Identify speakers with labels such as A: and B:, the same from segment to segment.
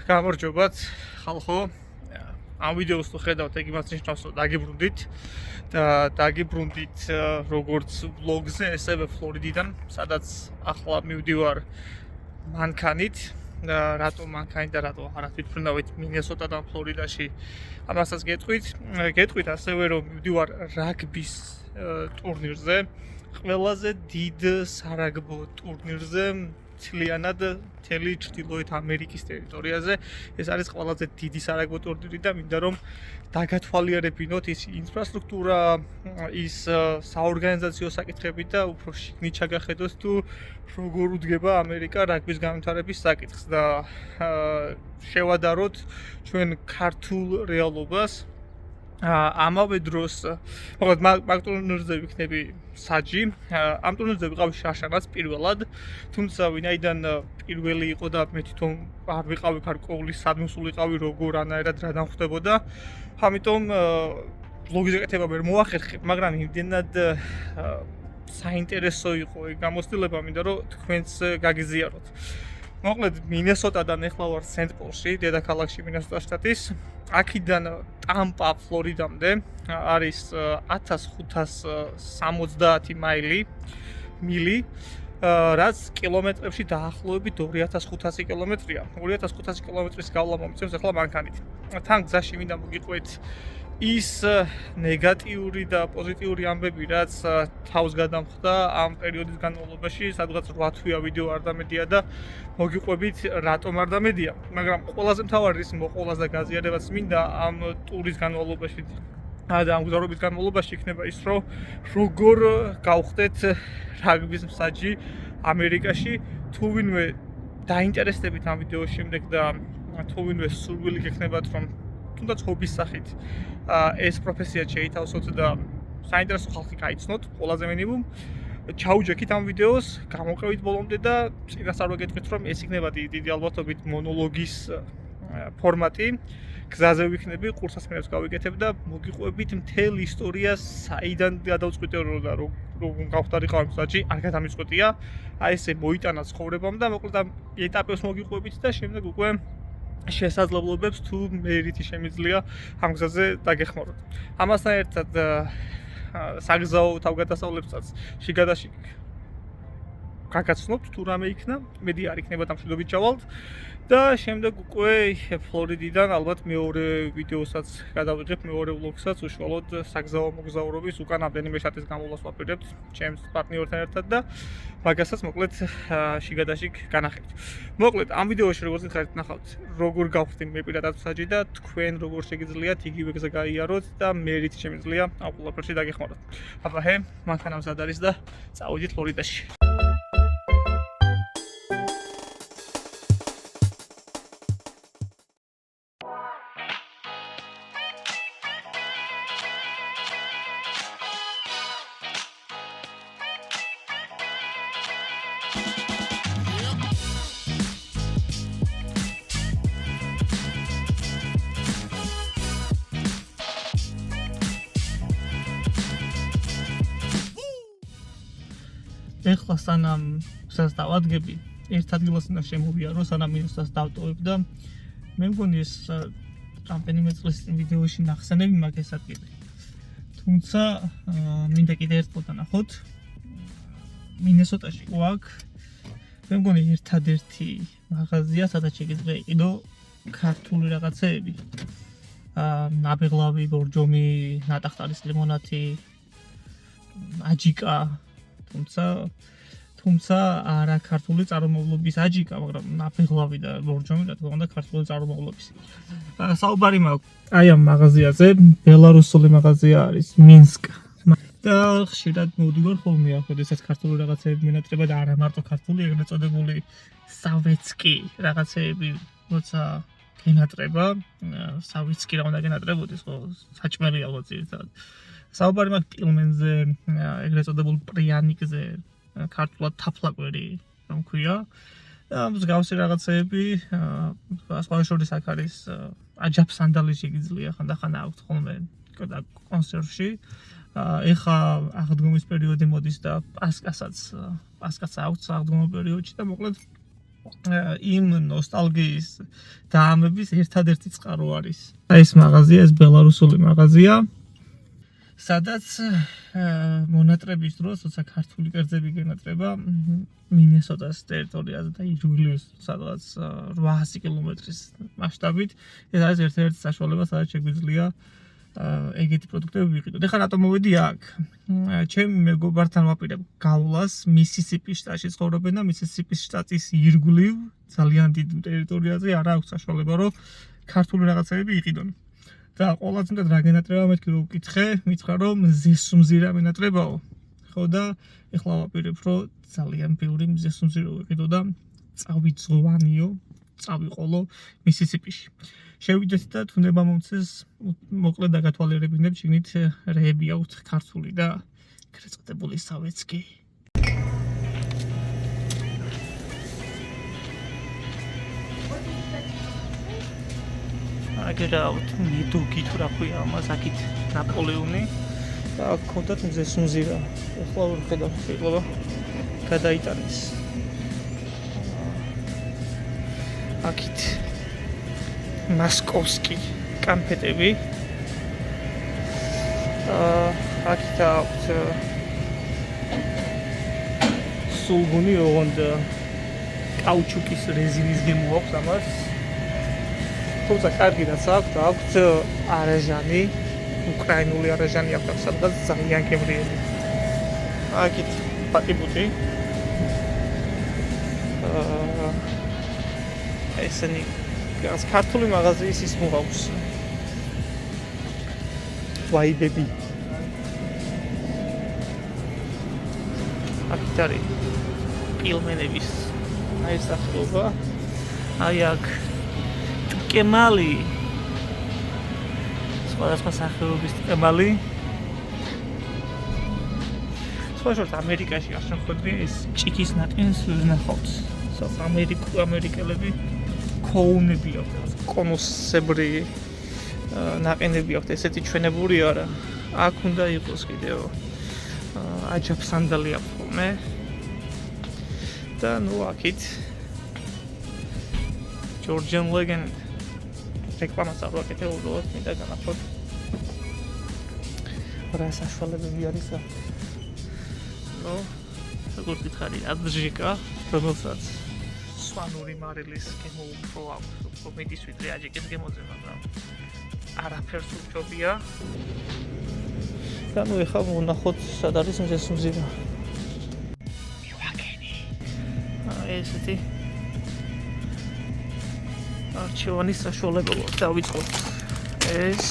A: გამარჯობათ ხალხო. ამ ვიდეოს თუ ხედავთ, ეგ იმას ნიშნავს, რომ დაგიბრუნდით და დაგიბრუნდით როგორც ვლოგზე, ესევე ფლორიდიდან, სადაც ახლა მივდივარ მანქანით. რატო მანქანით და რატო არა თვითმფრინავით მინესოტადან ფლორიდაში, ამასაც გეტყვით ასევე, რომ მივდივარ რაგბის ტურნირზე, ყველაზე დიდ სარაგბო ტურნირზე მთლიანად მთელი ჩრდილოეთ ამერიკის ტერიტორიაზე. ეს არის ყველაზე დიდი სარაგბო ტურნირი და მინდა რომ დაგათვალიერებინოთ ის ინფრასტრუქტურა, ის საორგანიზაციო საკითხები და უფრო შიგნით ჩაგახედოთ თუ როგორ უდგება ამერიკა რაგბის განვითარების საკითხს და შევადაროთ ჩვენ ქართულ რეალობას. ამავე დროს, მაგ ტურნირზე ვიქნები საჯი, ამ ტურნირზე ვიყავი შაშანაც პირველად, თუმცა ვინაიდან პირველი იყო და მე თვითონ არ ვიყავი გარკვეული სადმოსულიყავი როგორ ანაერად რა დამხვდებოდა, ამიტომ ბლოგის გაკეთება ვერ მოახერხე, მაგრამ იმდენად საინტერესო იყო ეგ გამოცდილება, მინდა რომ თქვენც გაგიზიაროთ. მოკლედ მინესოტადან ეხლა ვარ სენტ-პოლში, დედაქალაქში მინესოტას შტატის. აქედან ტამპა, ფლორიდამდე არის 1570 მილი, რაც კილომეტრებში დაახლოებით 2500 კილომეტრია. 2500 კილომეტრის გავლა მომიწევს ახლა მანქანით. თან გზაში მინდა მოგიყვეთ ის ნეგატიური და პოზიტიური ამბები, რაც თავს გადამხდა ამ პერიოდის განმავლობაში, სადღაც 8 თვეა ვიდეო არ დამედია და მოგიყვებით რატომ არ დამედია. მაგრამ ყველაზე მთავარი ის მოყოლას და გაზიარებაც მინდა ამ ტურის განმავლობაში და ამ გზავრობის განმავლობაში იქნება ის, რომ როგორ გავხდეთ რაგბის მსაჯი ამერიკაში, თუ ვინმე დაინტერესდებით ამ ვიდეოს შემდეგ და თუ ვინმე სურვილი გექნებათ, რომ თუნდაც ჰობის სახით ეს პროფესია შეითავსოთ და საინტერესო ხალხი გაიცნოთ, ყველაზე მინიმუმ ჩაუჯექით ამ ვიდეოს, გამოყევით ბოლომდე და წინასწარ ვაგეთქვით, რომ ეს იქნება დიდი ალბათობით მონოლოგის ფორმატი. გზაზე ვიქნები, ყურსასმენებს გავიკეთებ და მოგიყვებით მთელ ისტორიას, საიდან გადავწყვიტე და როგორ გავხდარიყავ მსაჯი, არ გადამიწყვეტია. აი ესე მოიტანა ცხოვრებამ და მოკლედ ამ ეტაპებს მოგიყვებით და შემდეგ უკვე შესაძლებლობებს თუ მერითი შემიძლია ამ გზაზე დაგეხმაროთ. ამასთან ერთად საგზაო თავგადასავლებსაც შიგადაშიგ გაგაცნობთ თუ რამე იქნა, მედი არ იქნება დამშვიდობით ჩავალთ და შემდეგ უკვე ფლორიდიდან ალბათ მეორე ვიდეოსაც გადავიღებ, მეორე ვლოგსაც უშუალოდ საგზაო მოგზაურობის უკან ამდენიმე შტატის გამოლას ვაპირებთ ჩემს პარტნიორთან ერთად და მაგასაც მოკლედ შიგადაშიგ განახებთ. მოკლედ ამ ვიდეოში როგორც გითხარით ნახავთ, როგორ გავხდი მე პირადად მსაჯი და თქვენ როგორ შეგიძლიათ იგივე გზა გაიაროთ და მერით შემიძლია ამ ყველაფერში დაგეხმაროთ. აბა მანქანა მზად არის და წავიდით ფლორიდაში. ეხლა სანამ გზას დავადგები, ერთ ადგილას უნდა შემოვიარო, სანამ მინუსას დავტოვებ და მე მგონი ეს რამდენიმე წლის წინ ვიდეოში ნახსენები მაგ ეს ადგილი. თუმცა მინდა კიდე ერთხელ დანახოთ. მინესოტაში გვაქვს მე მგონი ერთადერთი მაღაზია, სადაც შეგიძლია იყიდო ქართული რაღაცეები. ნაბეღლავი, ბორჯომი, ნატახტარის ლიმონათი, აჯიკა, თუმცა არა ქართული წარმომავლობის აჯიკა, მაგრამ ნაბეღლავი და ბორჯომი რა თქმა უნდა ქართული წარმომავლობის. საუბარი მაქვს აი ამ მაღაზიაზე, ბელარუსული მაღაზია არის, მინსკ. და ხშირად მოვდივარ ხოლმე აქ, როდესაც ქართული რაღაცეები მენატრება და არა მარტო ქართული, ეგრეთ წოდებული სავეცკი რაღაცეები, როცა გენატრება, სავეცკი რა უნდა გენატრებოდეს, ხო, საჭმელი ალბათ ძირითადად. საუბარი მაქვს პილმენზე, ეგრეთ წოდებულ პრიანიკზე, ქართულად თაფლაკვერი, რომ ქვია. მსგავსი რაღაცეები, სხვა შორის აქ არის აჯაფსანდალი შეგიძლია ხანდახან აქვთ ხოლმე კონსერვში. ეხა აღდგომის პერიოდი მოდის და პასკასაც აქვთ აღდგომის პერიოდში და მოკლედ იმ ნოსტალგიის დაამების ერთადერთი წყარო არის. ეს მაღაზია, ეს ბელარუსული მაღაზია, სადაც მონატრების დროს, როცა ქართული კერძები გენატრება, მინესოტას ტერიტორიაზე და ირგვლივ სადღაც 800 კილომეტრის მასშტაბით, ეს არის ერთ-ერთი საშუალება, სადაც შეგვიძლია ეგეთი პროდუქტები ვიყიდოთ. ეხლა რატომ მოვედი აქ? ჩემი მეგობართან ვაპირებ გავლას მისისიპის შტატში ცხოვრობენ და მისისიპის შტატის ირგვლივ ძალიან დიდ ტერიტორიაზე არა აქვს საშუალება, რომ ქართული რაღაცები იყიდონ. და ყველაზე მეტად რა გენატრება მეთქი რომ ვკითხე, მითხრა რომ მზესუმზირა მენატრებაო. ხო და ეხლა ვაპირებ რომ ძალიან ბევრი მზესუმზირო ვიყიდო და წავიძღვანიო, წავიყოლო მისისიპიში. შევიდეთ და თუნება მომცეს მოკლედ დაგათვალიერებინებ შიგნით რეები აქვთ ქართული და კრეწოდებული სავეცკი. აგერავთ მედოგი თუ რა ქვია ამას აქით ნაპოლეონი და აქ ქონდათ მზესუმზირა. ეხლა ვხედავ შეიძლება გადაიტანეს. აქით მასკოვსკი კანფეტები. აქეთ აქვთ სულგუნი ოღონდ კაუჩუკის რეზინის გემო აქვს ამას. თუმცა კარგი რაც აქვთ არაჟანი, უკრაინული არაჟანი აქვთ სადღაც ძალიან გემრიელი. აქეთ პატიბუტი. ესენი გას ქართული მაღაზიის ის მოაქვს. ვაიბები. აქ არის პილმენების აისახობა. აი აქ ტკემალი. სხვადასხვა სახეობის ტკემალი. სხვადასხვა ამერიკაში არ შეხვედრია ეს ჭიქის ნაყენს ვნახავთ. ამერიკელები კოუნები აქვს, კონუსებრი ნაყენები აქვს, ესეთი ჩვენებული არა. აქ უნდა იყოს კიდევ აჯაფსანდალი აქვს ხოლმე. და ნუ აქით Georgian Legend რეკლამას არ ვაკეთებ, უბრალოდ მინდა განახოთ. რა საშუალებები არის აქ. ნუ როგორც გითხარი, აჯიკა, რომელსაც სვანური მარილის გემო უფრო აქვს, უფრო მეტის ვიდრე აჯიკის გემოზე, მაგრამ არაფერს უჩვენია. და ნუ ეხლა ვნახოთ, სად არის მზესუმზირა. მივაგენი. ესეთი არჩევანის საშუალება დავიწყოთ. ეს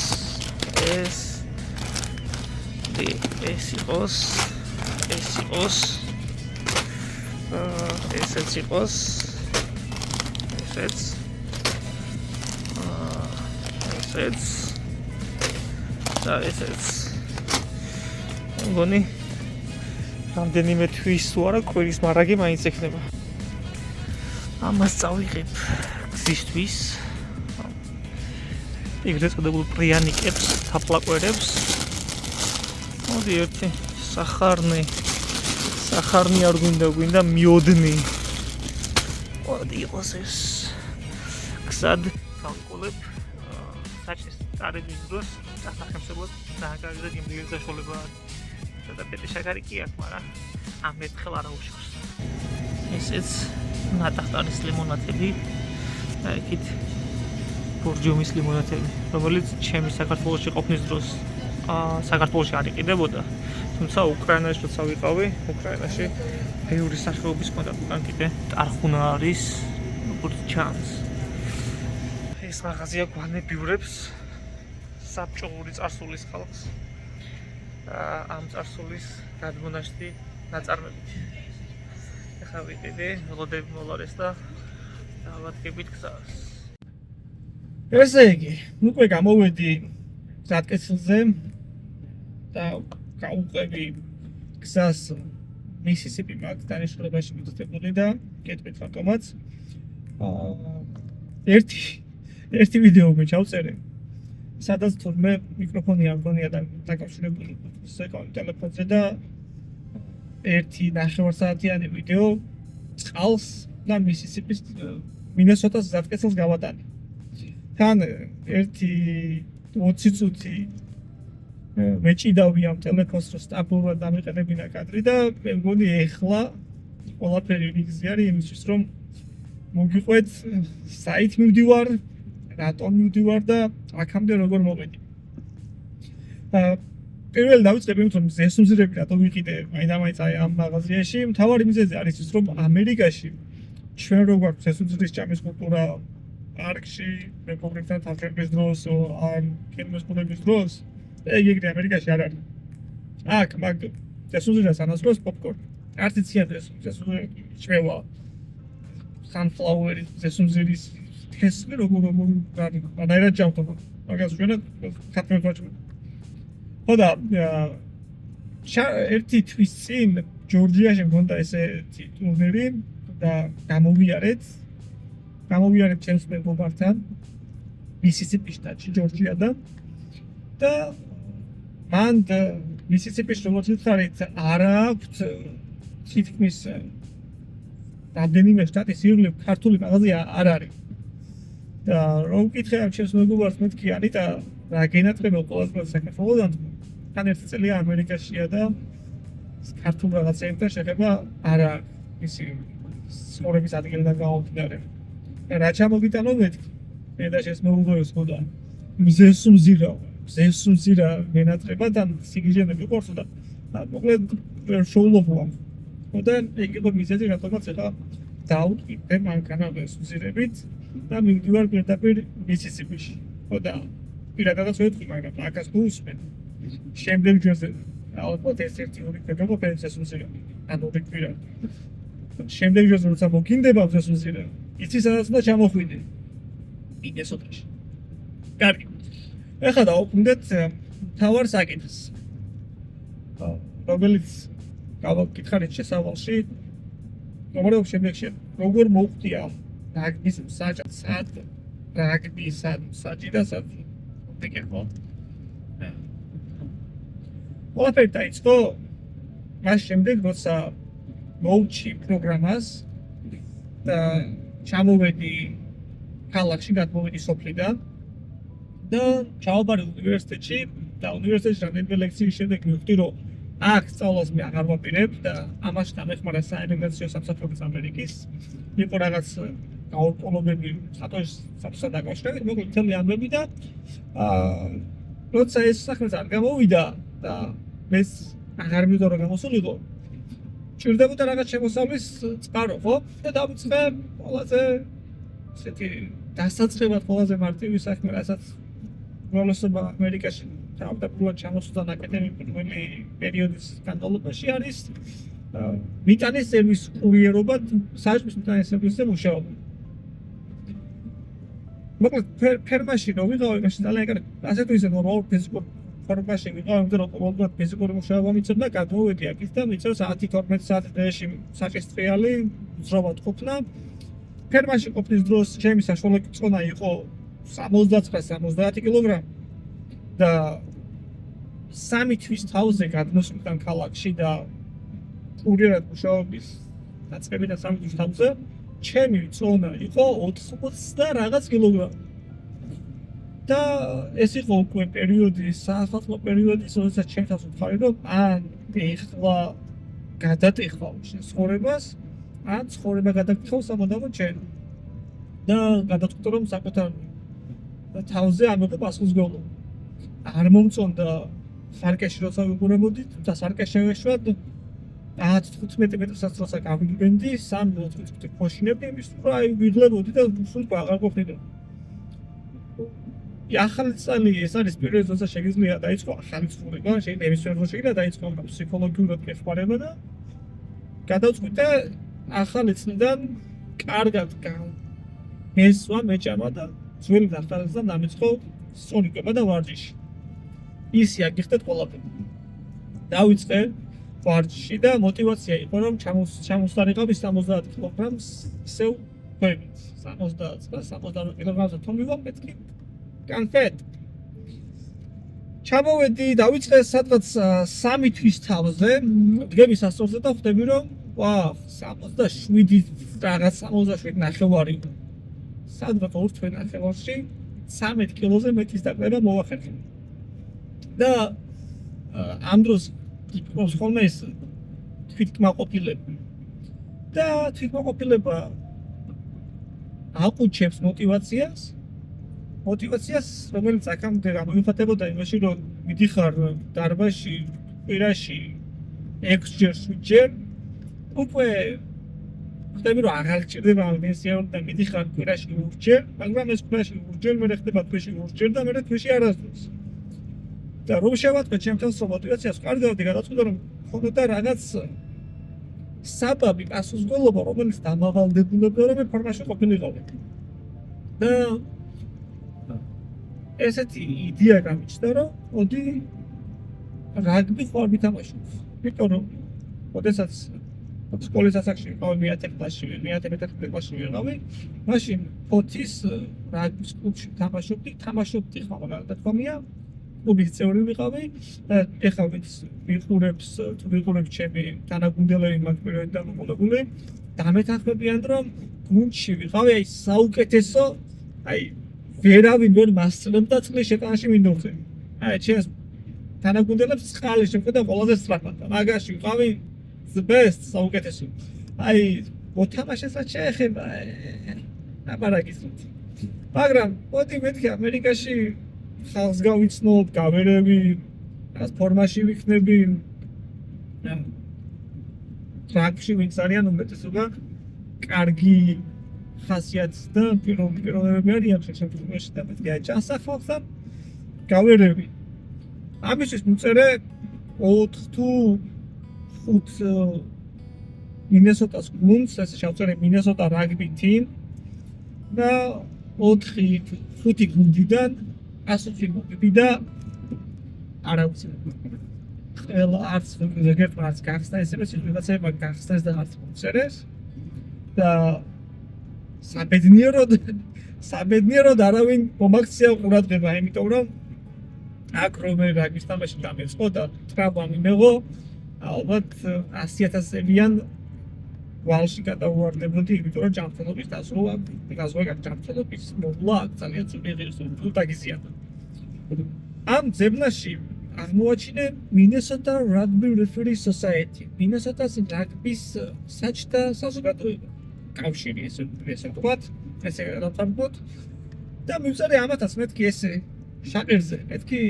A: იყოს. ესეც იყოს. ესეც. მგონი რამდენიმე თვის თუ არა კვირის მარაგი მაინც ექნება. ამას წავიღებ გზისთვის. ეგრეთ წოდებულ პრიანიკებს, თაფლაკვერებს. მოდი ერთი სახარნი არ გვინდა მიოდნი. მოდი იყოს ეს. გზად გავყოლებ საჭის წარების დროს დასახემსებლად დააგაგდა გემრიელი საშუალება. და პეტი შაქარი კი აქვს, მაგრამ ამ ერთხელ არა უშავს. ესეც ნატახტარის ლიმონადები. და იქით ბურჯომის ლიმონადები, რომელიც ჩემი საქართველოში ყოფნის დროს საქართველოში არ იყიდებოდა. თუმცა უკრაინაში როცა ვიყავი, უკრაინაში ბევრი სახეობის ჰქონდა უკან კიდე ტარხუნა არის, როგორც ჩანს. ეს მაღაზია გვანებიურებს საბჭოური წარსულის ხალხს. ამ წარსულის გადმონაშთი ნაწარმებით. ეხლა ვიყიდე, მელოდები მოლარეს და დავადგებით გზას. ესე იგი, უკვე გამოვედი გზატკეცილზე და გავუყევი გზას მისისიპი მაგ დანიშნულებაში მიწოდებული და გეტყვით რატომაც. ერთი ვიდეო ჩავწერე. სადაც თურმე მიკროფონი არ გონია და დაკავშირებული საკუთარ ტელეფონზე და 1.5 საათიანი ვიდეო წყალს და მისისიპის მინესოტას გზატკეცილს გავატანი. თან ერთი 20 წუთი მეჭიდავი ამ ტელეფონს რომ სტაბილურად დამიყენებინა კადრი და მე მგონი ეხლა ყველაფერი რიგზე არის იმისთვის რომ მოგიყვეთ საით მივდივარ, რატომ მივდივარ და აქამდე როგორ მოვედი. პირველ დავიწყებ იმით რომ ზესუმზირები რატომ ვიყიდე მაინდა-მაინც აი ამ მაღაზიაში. მთავარი მიზეზი არის ის რომ ამერიკაში ჩვენ რო გვაქვს ზესუმზირის ჭამის კულტურა პარკში, მეგობრებთან თამაშების დროს ან კინოს ყურების დროს ეგ ეგრე ამერიკაში არ არის. აქ მაგ ზესუმზირას ანაზღაურებს პოპკორნი. არც იციან ზესუმზირი ჭმევა. sunflower ზესუმზირის თესლი როგორ არის ჯამთობა. მაგას ჩვენ ხატმენ ვაჭრობთ. ხოდა ერთი თვის წინ ჯორჯიაში მქონდა ესეთი ტურნირი და გამოვიარეთ ჩემს მეგობართან მისისიპის შტატში ჯორჯიადან და მან მისისიპის როგორც ვიხარით არ აქვს თითქმის რამდენიმე შტატის ირგვლივ ქართული მაღაზია არ არის და რომ ვკითხე ამ ჩემს მეგობარს მეთქი ანიტა რა გენატრებო ყოველდღე საქართველოსთან თან ერთი წელია ამერიკაშია და ქართულ რაღაცებთან შეხება არ არის ისი ცხოვრების ადგილიდან გამომდინარე. რა ჩამოგიტანო მეთქი მე და შეს მეუღლეს ხოდა მზესუმზირა გენატრებათან სიგიჟე მიყვარს და მოკლედ შოულობო ხოდა ეგ იყო მიზეზი რატომაც ეხა დაუკვირდე მანქანას უზირებით და მივდივარ პირდაპირ მისისიპიში. ხოდა პირადადაც ვეთქვი მაგრამ აქაც გულისმენ შემდეგ ჯერზე ალბათ ერთ-ერთი ორი მეგობარი ზესუმზირა ან ორი კვირა შემდეგ ჯერზე როცა მოგინდება ზესუმზირა იცი სადაც უნდა ჩამოხვიდე მინესოტაში. კარგი ეხლა დავუკვირდეთ თავარ საკითხს რომელიც გავაკითხარით შესავალში მოგობრებო შემდეგში როგორ მოვხდია რაგბის საჭად რაგბის საჭიდასად ეგეთო ყველაფერი დაიწყო მას შემდეგ როცა მოვჭი პროგრამას და ჩამოვედი ქალაქში გადმოვედი სოფლიდან და ჩავაბარე უნივერსიტეტში და უნივერსიტეტში რამდენიმე ლექციის შემდეგ მივხვდი რომ აქ სწავლას მე აღარ ვაპირებ და ამაში დამეხმარა საემიგრაციო სამსახურების ამერიკის იყო რაღაც გაურკვევლობები სატუსა დაკავშირებით მოკლედ მთელი ამბები და როცა ეს საქმეც არ გამოვიდა და მეც აღარ მივიდა რომ გამოსულიყო ჭირდებოდა რაღაც შემოსავლის წყარო ხო და დავიწყე ყველაზე ესეთი დასაწყებად ყველაზე მარტივი საქმე რასაც უბრალოსობა ამერიკაში თავდაპირველად ჩამოსვლა აკადემიური პერიოდის განმავლობაში არის მიტანის სერვის კურიერობად საჭმის მიტანის სერვისზე მუშაობა. მოკლედ ფერმაში რომ ვიყავი მაშინ ძალიან კარგი ასე თუ ისე ნორმალურ ფიზიკურ ფორმაში ვიყავი და რომ ყოველდღიურად ფიზიკური მუშაობა მიცემდა გადმოვედი აქეთ და მიწევს 10-12 საათის დღეში საჭის ტრიალი ძროვა ყოფნა ფერმაში ყოფნის დროს ჩემი საშუალო წონა იყო 79-70 კილოგრამი და 3 თვის თავზე გადმოსვლიდან ქალაქში და კურიერად მუშაობის დაწყებიდან 3 თვის თავზე ჩემი წონა იყო 80 და რაღაც კილოგრამი და ეს იყო უკვე პერიოდი საახალწლო პერიოდი როდესაც ჩემ თავს ვთქვი რომ ან ეხლა გადატეხავ ცხოვრებას ან ცხოვრება გადაგიხავ სამოდამოდ ჩემ და გადავწყვიტე რომ საკუთარ თავზე ამბობ პასუხისმგებლობა არ მომწონდა სარკეში როცა ვიყურებოდი და სარკეში შევეშვად 10-15 მეტრსაც როცა გავიგებდი 3-4 ქოშინები იმის რა ვიღლებოდი და სულ აღარ ყოფნიდა ახალი წელი ეს არის პერიოდი როცა შეგიძლია დაიწყო ახალი ცხოვრება შეიძლება ის ვერ შეიძლება დაიწყო ფსიქოლოგიურად გეხმარება და გადავწყვიტე ახალი წლიდან კარგად მესვა მეჭამა და ძველი დახტარებიდან დამიწყო სწორიკება და ვარჯიში ისი აგიხდეთ ყველაფერი დავიწყე ვარჯიში და мотиваცია იყო რომ ჩამოსტარიყავი 70 კილოგრამს ისევ ქვევით 70 კილოგრამზე თომივა მეთქი განფეთ ჩამოვედი დავიწყე სადღაც 3 თვის თავზე დგები სასწორზე და ხვდები რომ ვა 67 რაღაც 67 ნახევარი. სადღაც 2 ნახევარში 13 კილოზე მეტის დაკლება მოახერხე. და ამ დროს იქნებს ხოლმე ეს თვითკმაყოფილება. და თვითკმაყოფილება აყუჩებს მოტივაციას, რომელიც აქამდე გამოიხატებოდა იმაში, რომ მიდიხარ დარბაზში, კვირაში 6-ჯერ, 7-ჯერ, უკვე ხდები რომ აღარ გჭირდება ამ პენსიაური და მიდიხარ კვირაში 5-ჯერ, მაგრამ ეს კვირაში 5-ჯერ მე ხდება თვეში 5-ჯერ და მე თვეში არასდროს. და რომ შევატყვე ჩემთვის მოტივაციას, კარგავდი გადაწყვიტე რომ ხონდა რაღაც საბაბი პასუხისმგებლობა, რომელიც დამავალდებულებდა რომ მე ფორმაში ყოფილიყავი. და ესეთი იდეა გამიჩნდა, რომ მოდი რაგბი ხوار მითამაშოთ. იმიტომ რომ შესაძაც სკოლის ასაკში ვიყავი, მე-10 კლასში ვიყავი, მაშინ ფოთის რაგბის კლუბში თამაშობდი ხვალ და თქომია კლუბის წევრი ვიყავი და ეხლა ვიყურებ ჩემი თანაგუნდელები მაგ პერიოდში დამოკიდებული და მეთანხმებიან რომ გუნდში ვიყავი აი საუკეთესო აი ვერავინ ვერ მასწრებდა წლის შეტანაში მინდორზე. აი ჩემს თანაგუნდელებს წყალი შემკვეთა ყველაზე სწრაფად და მაგაში ვიყავი the best საუკეთესო. აი მოთამაშეს რაც შეეხება აბარაგისით. მაგრამ მოდი მეთქი ამერიკაში ხალხს გავიცნობ, გავერევი, რას ფორმაში ვიქნები. ტრაკში ვინც არიან უმეტესობა კარგი ხასიათის და პიროვნებები არიან შემთხვევაში და მეთქი აი ჩასახვალთან გავერევი. ამისთვის მუწერე 4 თუ 5 მინესოტას გუნდს, ესე შევწერე მინესოტა რაგბი team და 5 გუნდიდან ასოციირებული და არავის ყველა არც ზოგიერთ გახსნა ესე ვიღაცებმა გახსნეს და არც მუწერეს და საბედნიეროდ არავინ მომაქცია ყურადღება, იმიტომ რომ აქ რომ რაგბის თამაში დამეწყო და ტრავმა მიმეღო, ალბათ 100,000-იან ვალში გადავუვარდებოდი, იმიტომ რომ ჯანმრთელობის დაზღვევა ჯანმრთელობის მოვლა ძალიან ძლიერი დაგიზიანა. ამ ძებნაში აღმოაჩინე Minnesota Rugby Referee Society, მინესოტას რაგბის საჯდა საზოგადოება, კავშირი ესე ვთქვათ, ესე დავთარგმნოთ და მივწერე ამათაც მეთქი ესე შაყერზე, მეთქი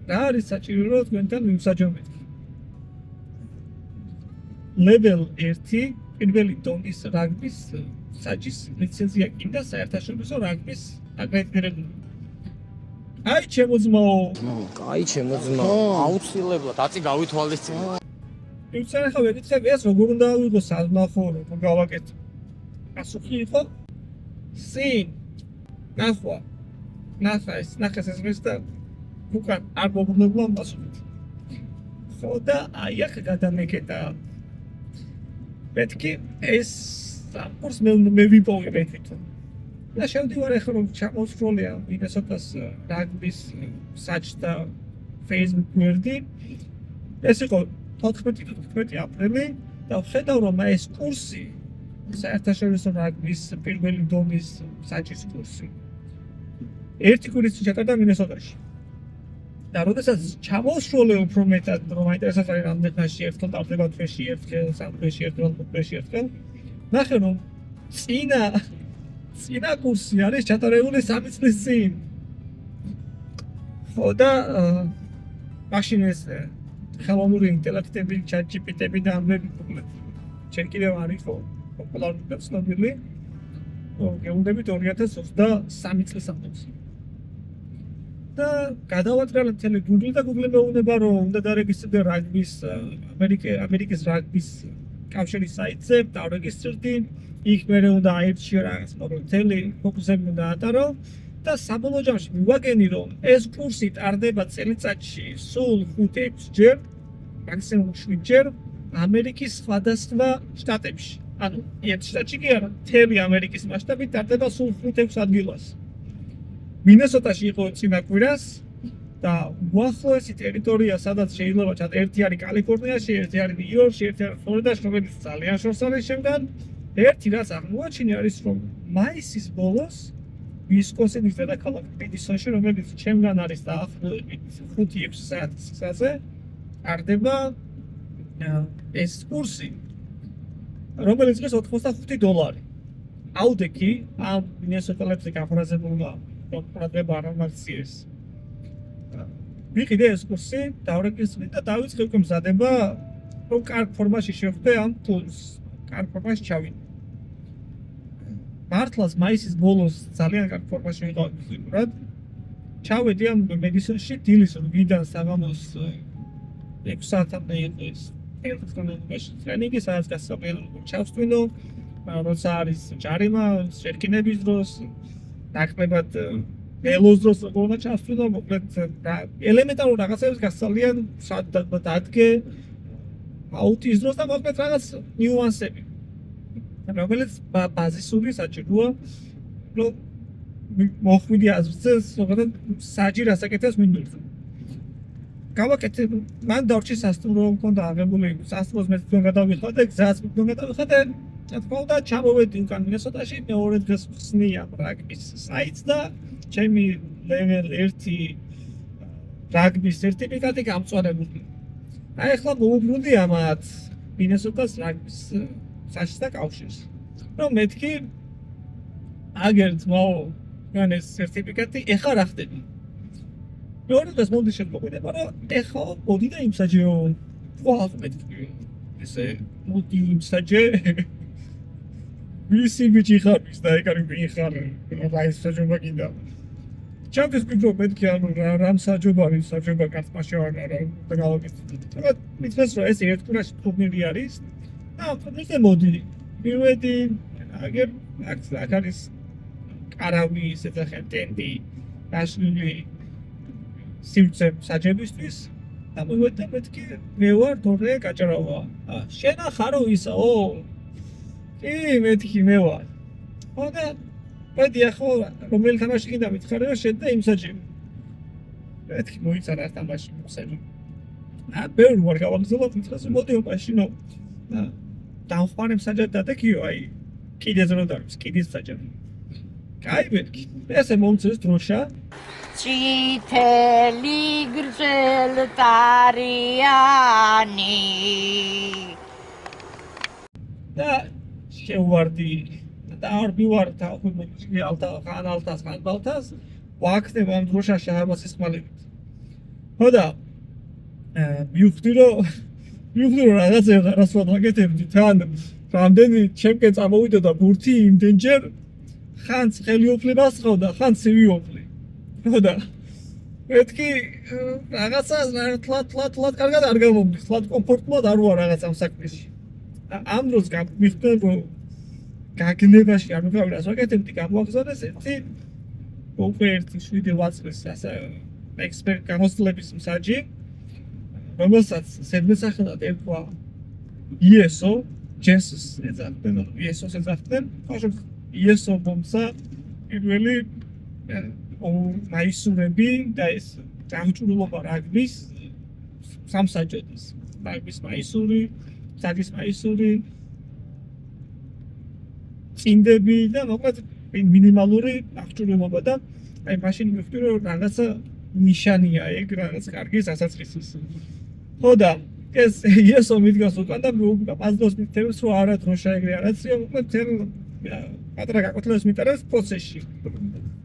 A: რა არის საჭირო რომ თქვენთან ვიმსაჯო მეთქი. level 1 პირველი დონის რაგბის საჯის ლიცენზია კიდე საერთაშორისო რაგბის აკრედიტირებული. აი ჩემო ძმაო,
B: აუცილებლად აწი გავითვალისწინე.
A: მივწერე ხა ვეკითხები ეს როგორ უნდა ავიღო საზნახო როგორ გავაკეთო. პასუხი იყო სინ ნახეს ეს მის და უკან არ მოგუნებლა პასუხით. ხო და აი აქ გადამეკეტა მეთქი ეს საკურს მე ვიპოვე მეთქი. და შევდივარ ახლა რომ ჩამოსროლია მინესოტას რაგბის საჯდა Facebook გვერდი. ეს იყო 14 აპრილი და ვხედავ რომ ეს კურსი საერთაშორისო რაგბის პირველი დონის საჯის კურსი. ერთი კვირის ჩატარდა მინესოტაში. და როდესაც ჩამოსროლე უფრო მეტად რომ აინტერესებს არის რამდენი ხანში ერთხელ ტარდება თვეში ერთხელ, სამთვეში ერთხელ, ხუთთვეში ერთხელ. ნახე რომ წინა კურსი არის ჩატარებული 3 წლის წინ. ხო და მაშინ ეს ხელოვნური ინტელექტები, ChatGPT-ები და ამბები ჩვენ კიდევ არ იყო პოპულარული და ცნობილი. გეუნდებით 2023 წლის ამბობს. და გადავატრიალე მთელი Google და Google მეუბნება რომ უნდა დარეგისტრირდე რაგბის ამერიკის რაგბის კავშირის საიტზე, დავრეგისტრირდი, იქ მე უნდა აირჩიო რაღაც მთელი ფოკუსები უნდა ატარო და საბოლოო ჯამში მივაგენი რომ ეს კურსი ტარდება წელიწადში სულ 5-6 ჯერ, მაქსიმუმ 7 ჯერ ამერიკის სხვადასხვა შტატებში. ანუ ერთ შტატში კი არა, მთელი ამერიკის მასშტაბით ტარდება სულ 5-6 ადგილას. მინესოტაში იყო წინა კვირას და უახლოესი ტერიტორია, სადაც შეიძლება ჩათ ერთი არის კალიფორნიაში, ერთი არის ნიუ-იორკში, ერთი არის ფლორიდაში, რომელიც ძალიან შორს არის შემდგან. ერთი რაც აღმოაჩინე არის, რომ მაისის ბოლოს ვისკონსინის დედაქალაქ მედისონში, რომელიც ჩემგან არის დაახლოებით 5-6 საათის გზაზე, ტარდება ეს კურსი, რომელიც დღეს $85. აუდექი ამ მინესოტელებზე გაფრაზებულმა პროგრამა არამარციეს. ვიყიდე ეს კურსი, დავრეკისვი და დავიწყე უკვე მზადება, რომ კარგ ფორმაში შევხვდე ამ კურსს, კარგ ფორმაში ჩავიდე. მართლაც მაისის ბოლოს ძალიან კარგ ფორმაში ვიყავ ფიზიკურად. ჩავედი ამ მედისონში დილის რვიდან საღამოს 6 საათამდე იყო ეს ტრენინგი, სადაც გასწავლია ჩავსტვინო, როცა არის ჯარიმა, შერკინების დროს, ნაკლებად ელოს დროს როგორ ჩავსტვინო, მოკლედ ელემენტარულ რაღაცებს გასწავლიან, სად დადგე, აუტის დროს და მოკლედ რაღაც ნიუანსები. რომელიც ბაზისური საჭიროა, რომ მოხვიდი აზრზე, ზოგადად საჭირო ასაკეთებს მინდორზე. გავაკეთე, მან დარჩი სასტუმრო მქონდა აღებული, სასტუმროს მე თვითონ გადავიხადე, გზას თვითონ გადავიხადე, თქო და ჩამოვედი უკან მინესოტაში, მეორე დღეს ხსნია რაგბის საიტს და ჩემი level 1 რაგბის სერტიფიკატი გამწვანებული. აი ახლა მოუბრუნდი ამათ მინესოტას რაგბის საშიშთა კავშირს. რომ მეთქი აგერც მაო მან ეს სერტიფიკატი ეხა რა ხდება. მეორე დღეს მოდი შემოგვიდება, რომ ეხა მოდი და იმსაჯეო. ვაუ მეთქი ესე მოდი იმსაჯე. ვისი ბიჭი ხარ ის და ეკარი ვინ ხარ? რა ის საჯობა კიდე. ჩავდეს მიგრო მეთქი ანუ რამ საჯობა ის საჯობა კაცმაში არ და გავაკეთე. თუმცა მithmes რომ ეს ერთ კვირაში ტურნირი არის. მე მოდი მივედი აგერ აქ არის კარავი ისეთახე ტენდი გაშლილი სივრცე საჯებისთვის და მოვედი მეთქი მე ვარ თორე გაჭრავა შენ ახარო ისაო კი მეთქი მე ვარ ხოდა მოდი ახლა რომელი თამაში კიდე მითხარია შენ და იმ საჯები მეთქი მოიცარა თამაში მოსელი ბევრი ვარ გავაგზავნე მითხარს მოდი მაშინო დაუხვანებ საჯად დადეკიო აი კიდე ზრო დარბის კიდის საჯად კაი მეთქი ესე მომწეს დროშა
C: წითელი გრძელტარიანი
A: და შევარდი და არ მივარ თახვი ალთა ხანალთას ხანბალთას ვაქნებ ამ დროშაში ამასის ხმალებით ხოდა მივხვდი რომ რაღაცა რასვად ვაკეთებდი თან რამდენი ჩემკენ წამოვიდა და ბურთი იმდენჯერ ხანს ხელი უფლებას ხოვდა ხანს ვიოფლი ხოდა მეთქი რაღაცა თლათ კარგად არ გამომდის თლათ კომფორტულად არ ვარ რაღაც ამ საქმეში ამ დროს მივხვდი რომ გაგნებაში არ მოგავი რას ვაკეთებდი გამოგზავნეს ერთი უკვე 7-8 წლის ასე ექსპერტ გამოცდილების მსაჯი რომელსაც ზედმეტსახელად ერქვა ISO ჯესს ეძახდნენ ISO-ს ეძახდნენ ხაშობ ISO მომცა პირველი მაისურები და ეს აღჭურვილობა რაგბის სამსაჯოდეს რაგბის მაისური საჯის მაისური წინდები და მოკლედ მინიმალური აღჭურვილობა და აი მაშინ მივხვდი რომ რაღაცა ნიშანია ეგ რაღაც კარგი სასაცრისის ხოდა ეს ISO მიდგას უკან და პაზლოს მითებს რომ არა დროშა ეგრე არაცია მოკლედ თელ პატრა გაკვეთილებს მიტარებს პროცესში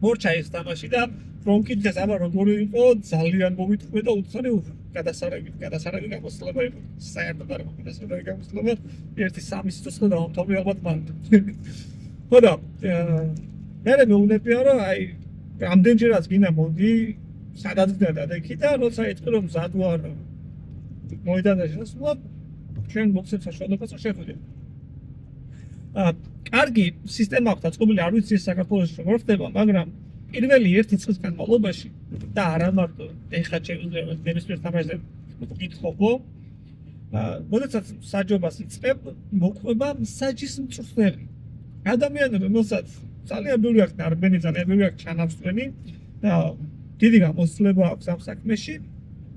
A: მორჩა ეს თამაში და რომ კიდეს აბა როგორი იყო ძალიან მოვიტყვე და უცხოური გადასარევი გამოსვლება იყო საერთოდ არ გამოსვლება გამოსვლება 1-3 სიტყვას დავამთავრე ალბათ მან ხოდა მე მეუბნებია რომ აი რამდენჯერაც გინდა მოდი სადაც გინდა დადექი და როცა ეთქი რომ მზად ვარ მოიდანაშ რასულა ჩვენ მოხსენს საშუალებას შეხვდები კარგი სისტემა აქვს დაწყობილი არ ვიცი საქართველოს როგორ ხდება მაგრამ პირველი ერთი წლის განმავლობაში და არა მარტო ეხლა შეიძლება ნებისმიერ თამაშზე გითხობო როდესაც საჯობას იწყებ მოყვება საჯის მწვრთნელი ადამიანი რომელსაც ძალიან ბევრი აქვს ნარბენი ძალიან ბევრი აქვს ჩანავსწრენი და დიდი გამოცდილება აქვს ამ საქმეში.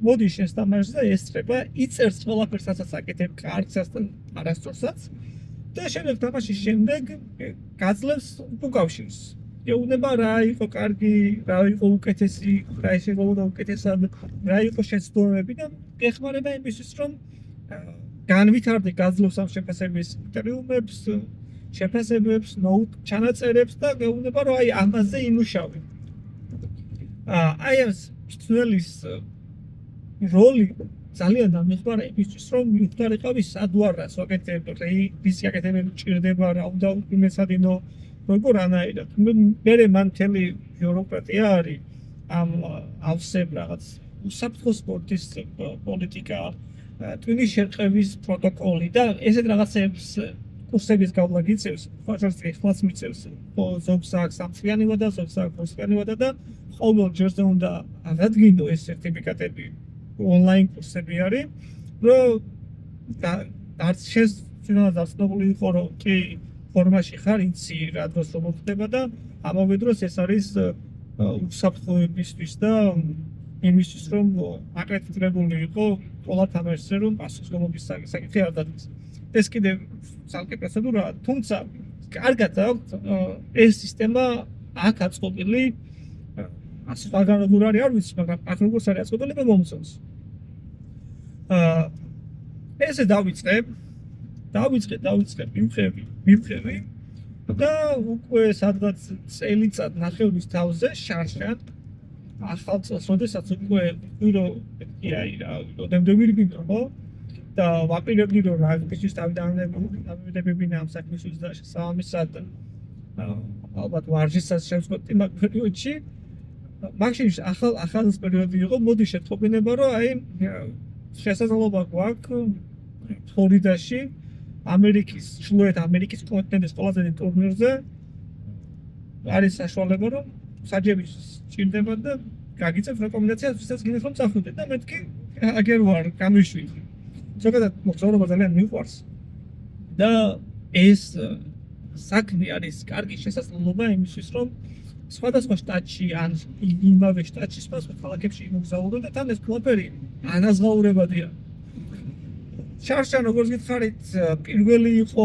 A: მოდი შესთამაშს და ესწრება, იწერს ყველაფერს, რასაც აკეთებ, კარგსაც და არასწორსაც და შემდეგ თამაშის შემდეგ გაძლევს უკავშირს. ეუბნება რა იყო კარგი, რა იყო უკეთესი, რა შეიძლება უკეთესად, რა იყო შეცდომები და ეხმარება იმისთვის, რომ განვითარდე გაძლევს ამ შეფასების კრიტერიუმებს, შეფასებებს, ჩანაწერებს და ეუბნება, რომ აი ამაზე იმუშავე. აი ეს მწვრთნელის როლი ძალიან დამეხმარა იმისთვის, რომ მიხვდარიყავი სადვარას ვაკეთებ, რის აკეთებები ჭირდება, რა უნდა იმესადინო, როგორ მე მან მთელი ბიუროკრატია არის ამ ავსებ რაღაც უსაფრთხო სპორტის პოლიტიკა, ტვინის შერყევის პროტოკოლი და ესეთ რაღაცებს კურსების გავლა გიწევს, ხოჭორს ეხლაც მიწევს, ზოგს აქვს სამწლიანი ვადა, ზოგს აქვს ორწლიანი ვადა და ყოველ ჯერზე უნდა აღადგინო ეს სერტიფიკატები ონლაინ კურსები არის, რომ არც შენს ცნობილი იყო, რომ კი ფორმაში ხარ, იცი რა დროს როგორ ხდება და ამავე დროს ეს არის უსაფრთხოებისთვის და იმისთვის, რომ აკრედიტებული იყო ყველა თამაშზე, რომ პასუხისმგებლობის საკითხი არ დადგეს. ეს კიდევ ცალკე პროცედურაა, თუმცა კარგად აქვს ეს სისტემა აქ აწყობილი, სხვაგან როგორ არის არ ვიცი, მაგრამ აქ როგორც არის აწყობილი მე მომწონს. ესე დავიწყე მივხევი და უკვე სადღაც წელიწად ნახევრის თავზე შარშან ახალ წელს, როდესაც უკვე დემდებირი და ვაპირებდი რომ რაგბისთვის დავიდანებებინა ამ საქმისთვის და შესაბამისად ალბათ ვარჯიშსაც შევწყვეტი მაგ პერიოდში. მაშინ ახალ პერიოდი იყო, მოდი შეთხოვინება რომ აი შესაძლებლობა გვაქვს ფლორიდაში ჩრდილოეთ ამერიკის კონტინენტის ყველაზე დიდ ტურნირზე არის საშუალება რომ საჯები სჭირდება და გაგიწევთ რეკომენდაციას ვისაც გინდათ რომ წახვიდეთ და მეთქი აგერ ვარ გამიშვით. ზოგადად მოგზაურობა ძალიან მიყვარს და ეს საქმე არის კარგი შესაძლებლობა იმისთვის რომ სხვადასხვა შტატში ან იმავე შტატში სხვადასხვა ქალაქებში იმოგზაურო და თან ეს ყველაფერი ანაზღაურებადია. შარშან როგორც გითხარით, პირველი იყო,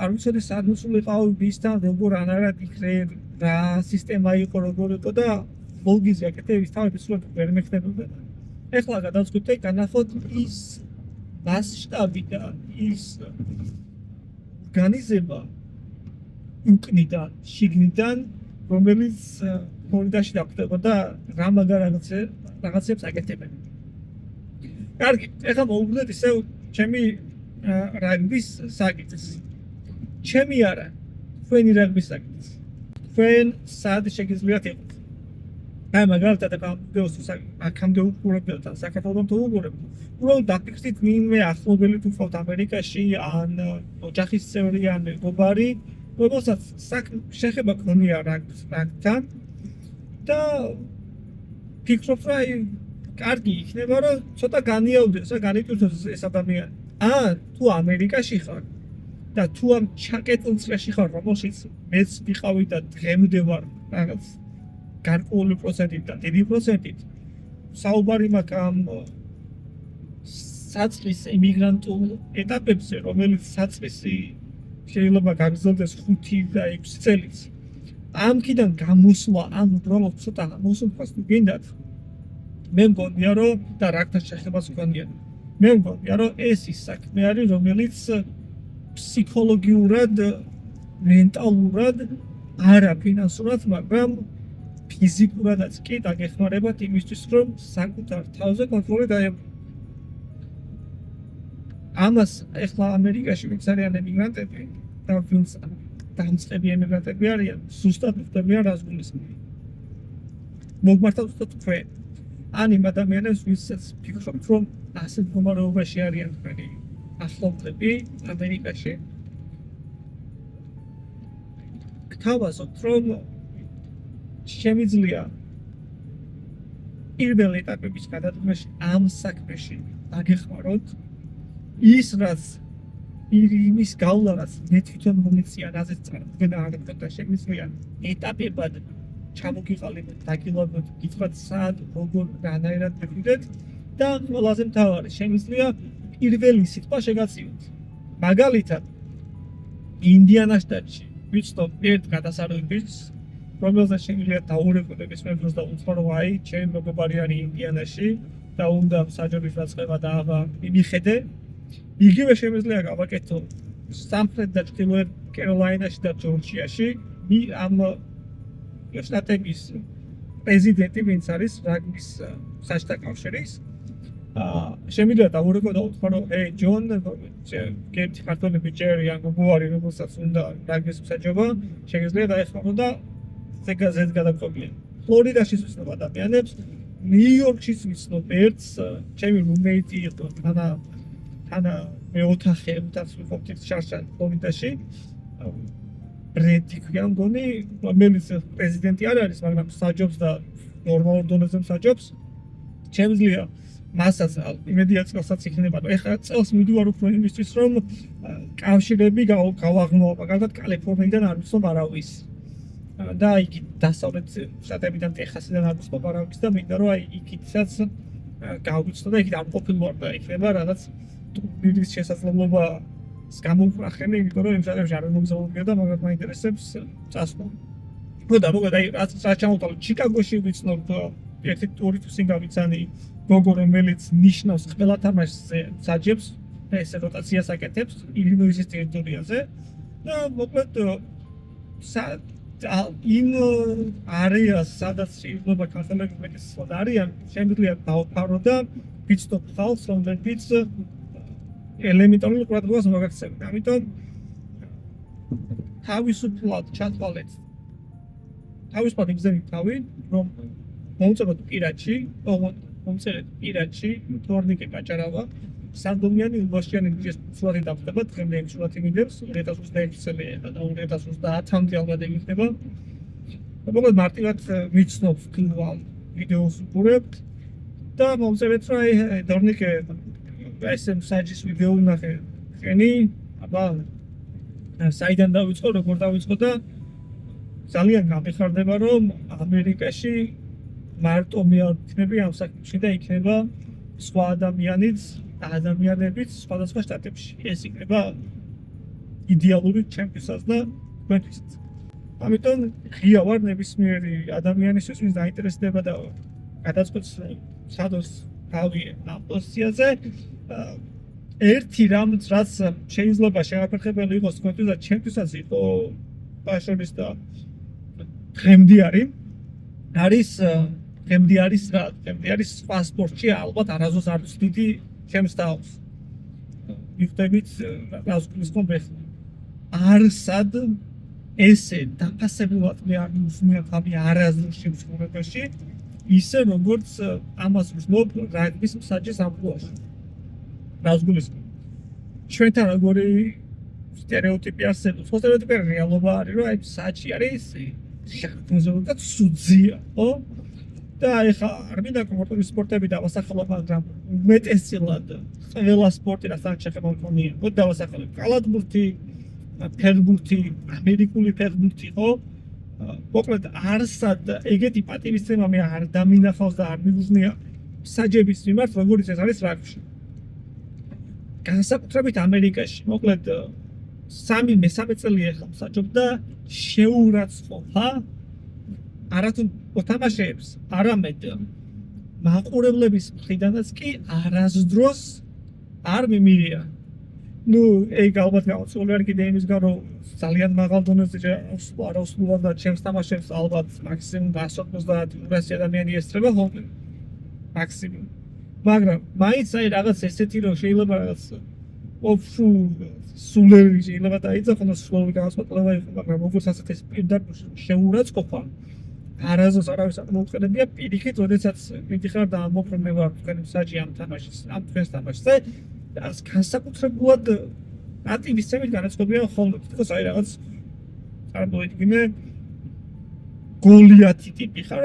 A: არ ვიცოდი სად მოსულიყავი ბისთან, როგორ ანარად იქრე, რა სისტემა იყო, როგორ იყო და ბოლგიზი აკეთების თავი სულ ვერ მეხდებოდა. ეხლა გადავწყვიტე განახოთ ის მასშტაბი და ის ორგანიზება უკნიდან, შიგნიდან, რომელიც ფლორიდაში დაგვხდება და რა მაგარ რაღაცებს აკეთებენ. კარგი, ეხლა მოვუგდეთ ისევ ჩემი რაგბის საკითხს. ჩემი არა, თქვენი რაგბის საკითხს. თქვენ სად შეგიძლიათ იყოთ? აი მაგალითად აქამდე უყურებთ და საქართველოს თუ უყურებთ. უბრალოდ დაფიქრდით ვინმე ახლობელი თუ ხავთ ამერიკაში ან ოჯახის წევრი ან მეგობარი, რომელსაც შეხება გქონია რაგბთან და ფიქრობთ რომ კარგი იქნება რომ ცოტა განიავდეს და განიტვირთოს ეს ადამიანი. თუ ამერიკაში ხარ და თუ ამ ჩაკეტილ წრეში ხარ, რომელშიც მეც ვიყავი და დღემდე ვარ რაღაც გარკვეული პროცენტით და დიდი პროცენტით, საუბარი მაქვს ამ საწყის ემიგრანტულ ეტაპებზე, რომელიც საწყისი შეიძლება გაგრძელდეს 5 და 6 წელიც. ამქიდან გამოსვლა, ან უბრალოდ ცოტა მოსულყვას თუ გინდათ, მე მგონია რომ და რაგთან შეხებას მგონია. მე მგონია რომ ეს ის საქმე არის, რომელიც ფსიქოლოგიურად, მენტალურად, არა ფინანსურად, მაგრამ ფიზიკურადაც კი დაგეხმარებათ იმისთვის, რომ საკუთარ თავზე კონტროლი დაებრუნოს. ამას ეხლა ამერიკაში ვინც არიან ემიგრანტები და ვინც დამწყები ემიგრანტები არიან, ზუსტად ხდებიან რას გულისხმობ. მოგმართავ ზუსტად თქვენ. ან იმ ადამიანებს, ვისაც ფიქრობთ, რომ ასეთ მდგომარეობაში არიან თქვენი ახლობლები ამერიკაში. გთავაზობთ, რომ შემიძლია პირველ ეტაპების გადადგმაში ამ საქმეში დაგეხმაროთ ის რაც იმის გავლაც მე თვითონ მომიწია რაზეც წარდგენა აღდგა და შემიძლია ეტაპებად ჩამოგიყალიბეთ, დაგილაბოთ, გითხრათ სად, როგორ, რანაირად მივიდეთ და ყველაზე მთავარი, შემიძლია პირველი სიტყვა შეგაწიოთ. მაგალითად, ინდიანა შტატში ვიცნობ ერთ გადასარევებს, რომელზეც შემიძლია დაურეკოთ ეს მეფოს და უთხრა რომ აი, ჩემი მეგობარი არის ინდიანაში და უნდა საჯარის დაწყება და აბა მიხედე. იგივე შემიძლია გავაკეთო სამხრეთ და ჩრდილოეთ კეროლაინაში და ჯორჯიაში ამ შტატების პრეზიდენტი ვინც არის რაგბის საჯარო კავშირის შემიძლია დაურეკო და უთხრა რომ ეი ჯონ გერტი ქართველები ჯერი ან გუარი რომელსაც უნდა რაგბის საჯარო შეგიძლია დაეხმარო და ზეგაზეთ გადაგწობიან ფლორიდაში ვისნობ ადამიანებს ნიუ-იორკში ვისნობ ერთს ჩემი რუმეიტი იყო ანა მე ოთახი ვიყავთ შარშან ფლორიდაში ბრედი ქვია მგონი რომელიც პრეზიდენტი არ არის მაგრამ საჯობს და ნორმალურ დონეზე საჯობს შემიძლია მასაც იმედია წელსაც იქნება რომ ეხლა წელს მიდივარ უფრო იმისთვის რომ კავშირები გავაღმო მაგალითად კალიფორნიიდან არ ვიცნობ არავის და იქ დასავლეთ შტატებიდან ტეხასიდან არ ვიცნობ არავის და მინდა რომ აი იქითაც გავიცნო და იქით არ ყოფილვარ და იქნება რაღაც ტურნირის შესაძლებლობა გამოვყრახენი იმიტომ რომ იმ შტატებში არ მოგზაურია და მაგათ მაინტერესებს წასვლა. და მოგდა აი რაც ჩამოვთვალე ჩიკაგოში ვიცნობ ერთი ტურისტი გავიცანი გოგო რომელიც ნიშნავს ყველა თამაშზე საჯებს ეს როტაციას აკეთებს ილინოისის ტერიტორიაზე და მოკლედ იმ არეას სადაც შეიძლება ქართველები მეტად არიან შემიძლია დავფარო და ვიცნობ ხალხს რომლებიც ელემენტარული ყურადღებას მოგაქცევენ. ამიტომ თავისუფლად ჩათვალეთ თავისუფლად იგზავნით თავი რომ მომწეროთ პირადში მომწერეთ პირადში თორნიკე გაჭარავა სანდომიანი უბაშიანი სურათი დავხდება დღემდე იმ სურათი მიდევს 2021 წელი და 2030-მდე ალბათ იგრძნობა მოკლედ მარტივად ვიცნობ ფილმ ვიდეოს ვუყურებთ და მომწერეთ რომ აი თორნიკე ესემ საჯის ვიდეო ვნახე ხენი აბა საიდან დავიწყო როგორ დავიწყო და ძალიან გამიხარდება რომ ამერიკაში მარტო მე არ ვიქნები ამ საქმეში და იქნება სხვა ადამიანებიც სხვადასხვა შტატებში ეს იქნება იდეალური ჩემთვისაც და თქვენთვისაც ამიტომ ღია ვარ ნებისმიერი ადამიანისთვის ვინც დაინტერესდება და გადაწყვეტს სადოს თავი ამ პოზიციაზე ერთი რამც რაც შეიძლება შეაფერხებელი იყოს თქვენთვის და ჩემთვისაც იყო პაშონის და დღემდე არის სხვა სპორტში ალბათ არასდროს არ ვცდიდი ჩემს თავს ვიხდებით რას გულისხმობ ეხლა არსად ესე დაფასებულად მე არ მივსმენ თავი არასდროს შემსრულებაში ისე როგორც ამას ვცნობ რაგბის საჯის ამპლუაში რას გულისხმობ ჩვენთან როგორი სტერეოტიპი არსებობს ხო სტერეოტიპი რეალობა არის რომ აი საჯი არის შეხმოზებული და სუძია ხო და ეხლა არ მინდა კომპიუტერი სპორტები დავასახელო მაგრამ უმეტესწილად ყველა სპორტი რაც არ შეხება მქონია მოდ დავასახელებ კალათბურთი ფეხბურთი ამერიკული ფეხბურთი ხო მოკლედ არსად ეგეთი პატივისცემა მე არ დამინახავს და არ მიგუზნია საჯების მიმართ როგორიც ეს არის რაგბში განსაკუთრებით ამერიკაში მოკლედ 3-3 წელი ეხლა საჯობ და შეურაცხყოფა არათუ მოთამაშეებს არამედ მაყურებლების მხრიდანაც კი არასდროს არ მიმირია. ნუ ეგ ალბათ გავაცვლი არ კიდე იმის გარო ძალიან მაღალ დონეზე არასდროს და ჩემს თამაშებს ალბათ მაქსიმუმ 150-200 ადამიანი ესწრება ხოლმე მაქსიმუმ. მაგრამ მაინც აი რაღაც ესეთი რომ შეიძლება რაღაც სულები შეიძლება დაიწყოს და სულები განსხვავება იყო მაგრამ როგორც ასეთ ეს პირდაპირ შეურაცხყოფა არასდროს არავის არ მოუწედებია პირიქით, როდესაც მიდიხარ და ამოფრმე ვარ თქვენი საჯი ამ თამაშის, ამ თქვენს თამაშზე და განსაკუთრებულად პატივისცემით განაცხადებია ხოლმე თქოს აი რაღაც წარმოიდგინე გოლიათი ტიპი ხარ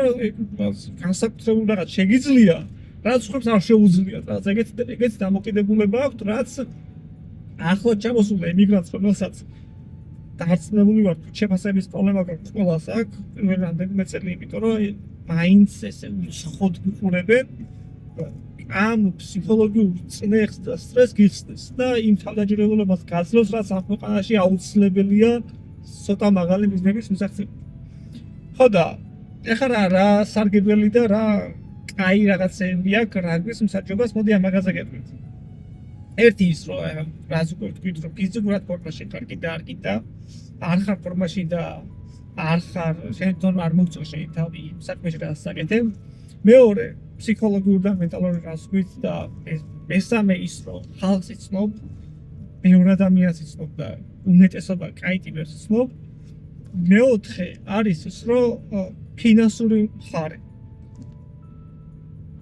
A: განსაკუთრებულ რაღაც შეგიძლია რაც ხობს არ შეუძლიათ რაღაც ეგეთი დამოკიდებულება აქვს რაც ახლად ჩამოსულ ემიგრანტს რომელსაც დაარწმუნებული ვარ, თუ შეფასების პრობლემა გაქვს ყველას აქ, რამდენიმე წელი, იმიტომ რომ მაინც ესე ხოდ გიყურებენ ამ ფსიქოლოგიურ წნეხს და სტრესს გიხსნის და იმ თავდაჯერებულებას გაძლევს, რაც ამ ქვეყანაში აუცილებელია ცოტა მაღალი მიზნების მისაღწევად. ხო და ეხლა რა სარგებელი და რა კაი რაღაცები აქვს რაგბის მსაჯობას, მოდი ამ მაგაზე გეტყვით. ერთი ის რომ რაც უკვე ვთქვით, რომ ფიზიკურად ფორმაში ხარ კიდე არ კიდე არ ხარ ფორმაში და არ ხარ შენ არ მოგწევ შენ თავი საქმეში რა საკეთებ. მეორე ფსიქოლოგიური და მენტალური რასკვით და მესამე ის რომ ხალხს იცნობ, ბევრ ადამიანს იცნობ და უმეტესობა კაი ტიპებს იცნობ. მეოთხე არის ის რომ ფინანსური მხარე.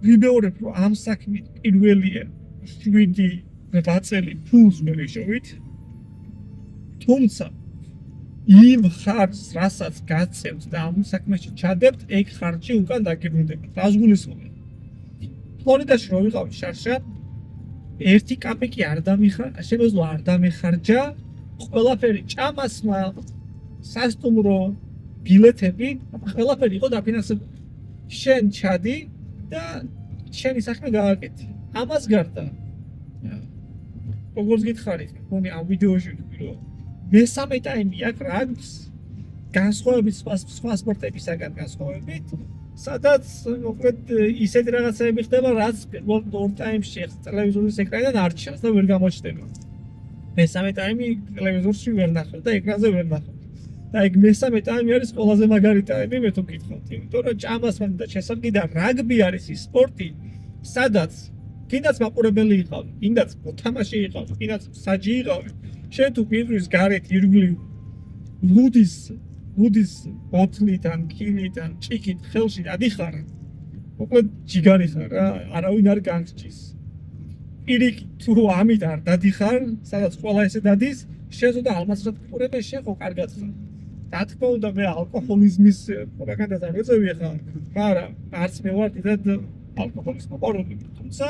A: ვიბეორებ რომ ამ საქმით პირველია 7 წელი ფულს მერიშოვით. თუმცა იმ ხარჯს, რასაც გაწევთ და ამ საქმეში ჩადებთ, ეგ ხარჯი უკან დაგიბრუნდება. რას გულისხმობ? ფლორიდაში რო ვიყავი შარშან, ერთი კაპიკი არ შემეძლო არ დამეხარჯა, ყველაფერი ჭამასმა, სასტუმრო, ბილეთები, ყველაფერი იყო დაფინანსებული. შენ ჩადი და შენი საქმე გააკეთე. ამას გარდა როგორც გითხარით, მგონი ამ ვიდეოში ვთქვი, მესამე ტაიმი აქვს რაგბის განსხვავებით სხვა სპორტებისაგან განსხვავებით, სადაც მოკლედ ისეთი რაღაცები ხდება, რაც ორ ტაიმში ტელევიზორის ეკრანიდან არ ჩანს და ვერ გამოჩნდება. მესამე ტაიმი ტელევიზორში ვერ ნახავ და ეკრანზე ვერ ნახავ. და ეგ მესამე ტაიმი არის ყველაზე მაგარი ტაიმი, მე თუ გითხავთ, იმიტომ რომ ჭამას და შესაძლოა და რაგბი არის ის სპორტი, სადაც კიდაც მაყურებელი იყავი, კიდაც მოთამაშე იყავი, კიდაც საჯი იყავი. შენ თუ პირის გარეთ ირგვლივ ლუდის ბოთლიდან, კილიდან, ჭიქით ხელში ადიხარ. მოკლედ ჯიგარი ხარ რა, არავინ არ განგჭის. პირიქით თუ ამით არ დადიხარ, სადაც ყველა ესე დადის, შენ და ალმასად ყურებ შენ ხო კარგად ხარ. რა თქმა უნდა მე ალკოჰოლიზმის პროპაგანდას არ ვეწევი ხა, მაგრამ არც მე ვარ დიდად ალკოჰოლის მოყვარული, თუმცა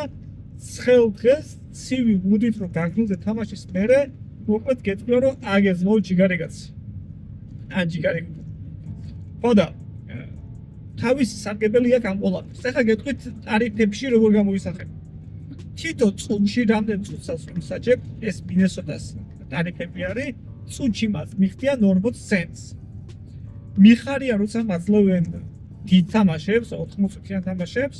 A: ცხელ დღეს ცივი მუდით რომ გაგრძელდე თამაშის მერე, მოკლედ გეტყვია რომ აგეს მო ჯიგარი კაცი. ან ჯიგარი. ხოდა თავისი სარგებელი აქვს ამ ყველაფერს. ეხლა გეტყვით ტარიფებში როგორ გამოისახება. თითო წუთში რამდენ წუთსაც ვიმსაჯებ, ეს მინესოტას ტარიფები არის, წუთში მას მიხდიან 40 ცენტს. მიხარია როცა მაძლევენ დიდ თამაშებს, 80 წუთიან თამაშებს